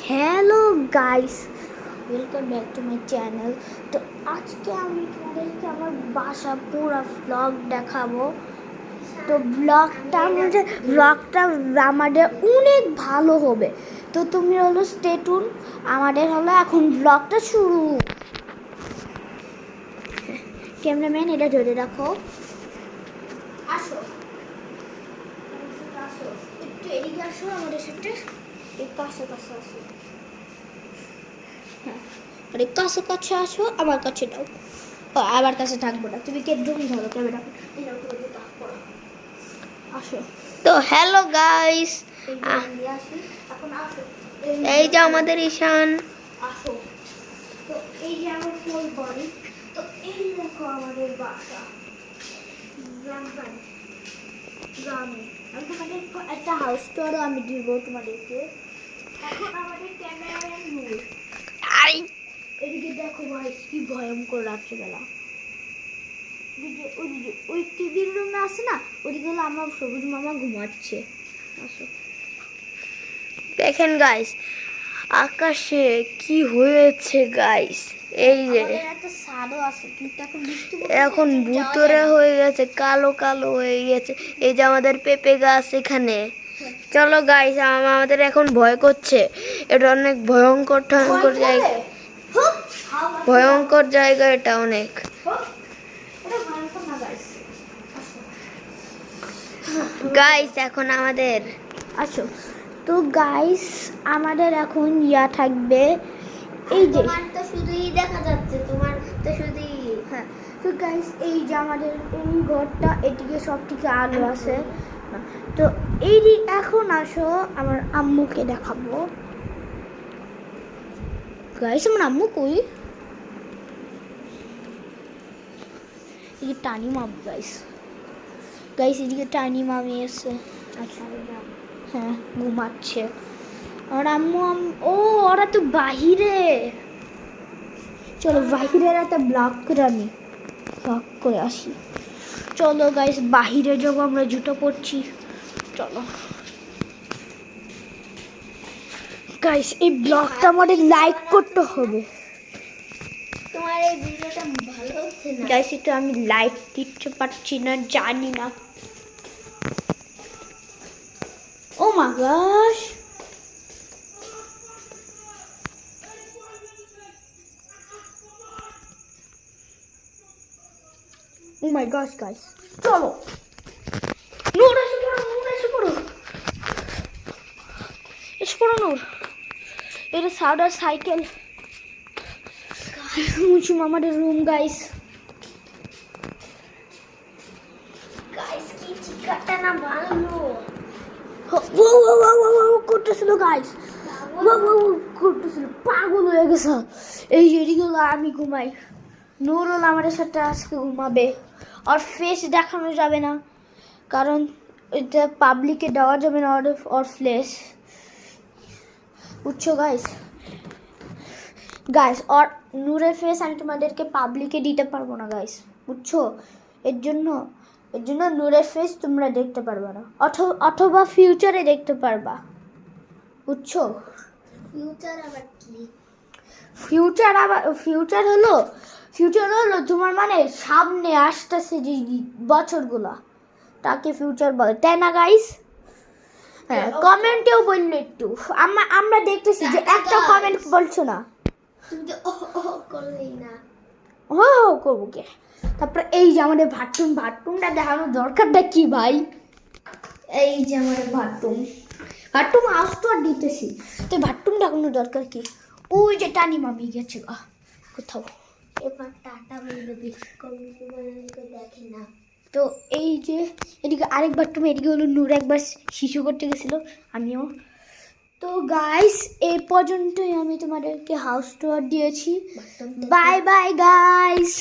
Hello guys, welcome back to my channel. তো আজকে আমি তোমাদেরকে আমার বাসা পুরো ব্লগ দেখাবো। তো ব্লগটা আমাদের অনেক ভালো হবে। তো তুমি হলো স্টে টিউন, আমাদের হলো এখন ব্লগটা শুরু। ক্যামেরাম্যান এটা ধরে রাখো, আসো আসো একটু এদিকে আসো, আমাদের সাথে কাছে কাছে আসো। হ্যাঁ, আরে কাছে কাছে আসো, আমার কাছে দাও। আমার কাছে থাকবো না, তুমি কেটে ধরো ক্যামেরা। আসো। তো হ্যালো গাইস, এই যে আমাদের ঈশান। আসো। তো এই যে আমার ফুল বাড়ি। তো এই দেখো আমাদের বাসা গ্রামে। আমি তোমাদের একটা হাউস টুরও আমি দিব তোমাদেরকে। এখন আমাদের ক্যামেরাম্যান নূর। এদিকে দেখো ভাই কি ভয়ঙ্কর রাত্রিবেলা। ওই টিভির রুমে আছে না, ওদিকে হলো আমার সবুজ মামা ঘুমাচ্ছে। আসো। দেখেন গাইস, আকাশে কি হয়েছে গাইস। এই যে একটা সাদও আছে, কিন্তু এখন ভুতুরে হয়ে গেছে, কালো কালো হয়ে গেছে। এই যে আমাদের পেঁপে গাছ এখানে। চলো গাইস, আমাদের এখন ভয় করছে। এটা অনেক ভয়ঙ্কর জায়গা, ভয়ঙ্কর জায়গা এটা অনেক। গাইস এখন আমাদের আসো। তো গাইস আমাদের এখন ইয়া থাকবে, এই যে তো শুধুই দেখা যাচ্ছে, তোমার তো শুধুই। হ্যাঁ, তো গাইস এই যে আমাদের এই ঘরটা, এদিকে সব থেকে আলো আছে। তো এই এখন আসো আমার আম্মুকে দেখাবো। গাইস আমার আম্মু কই? এই যে টানি মামু গাইস, এদিকে টানি মামি এসে। আচ্ছা, হ্যাঁ ঘুমাচ্ছে। আর আম্মু ও ওরা তো বাহিরে। চলো বাহিরের একটা ব্লগ করে আসি। চলো গাইস বাহিরে যাবো, আমরা জুতো পরছি। চলো গাইস, এই ব্লগটা আমাদের লাইক করতে হবে। তোমার এই ভিডিওটা ভালো হচ্ছে না গাইস, এটা আমি লাইক দিতে পারছি না, জানি না। ও মা গশ, ও মাই গশ গাইস, চলো নূর এসে পড়ো, নূর। এটা সাউদার সাইকেল, মুছুম আমাদের রুম গাইস। গাইস কি চিকাটা না ভালো করতেছিল গাইস, করতেছিল, পাগল হয়ে গেছে। এই এদিকে আমি ঘুমাই, নূর হলো আমাদের সাথে আজকে ঘুমাবে। আর ফেস দেখানো যাবে না, কারণ এটা পাবলিকে দেওয়া যাবে না ওর ফ্লেস, বুঝছো গাইস। আর নূরের ফেস আমি তোমাদেরকে পাবলিকে দিতে পারবো না গাইস, বুঝছো। এর জন্য নূরের ফেস তোমরা দেখতে পারবে না, অথবা ফিউচারে দেখতে পারবা, বুঝছো। ফিউচার আবার কি? ফিউচার হলো তোমার মানে সামনে আসতেছে যে বছরগুলা, তাকে ফিউচার বলে, তাই না গাইস? হ্যাঁ, কমেন্টেও বললো একটু। আমরা দেখতেছি যে একটা কমেন্ট বলছো না, তুমি তো করলেই না। করবো কে। তারপরে এই যে আমাদের ভাট্টুমটা দেখানোর দরকারটা কি ভাই? এই যে আমাদের ভাট্টুম হাউস তো আর দিতেছি, তো ভাট্টুম দেখানোর দরকার কি? ওই যে টানি মামি গেছে গা কোথাও। এবার টাটা বলবে, বেশি কমেন্ট দেখে না। তো এই যে এদিকে আরেক ভাট্টুম, এদিকে হলো নূর একবার শিশু করতে গেছিল, আমিও। তো গাইস এই পর্যন্তই আমি তোমাদেরকে হাউস টুর দিয়েছি। Bye bye guys.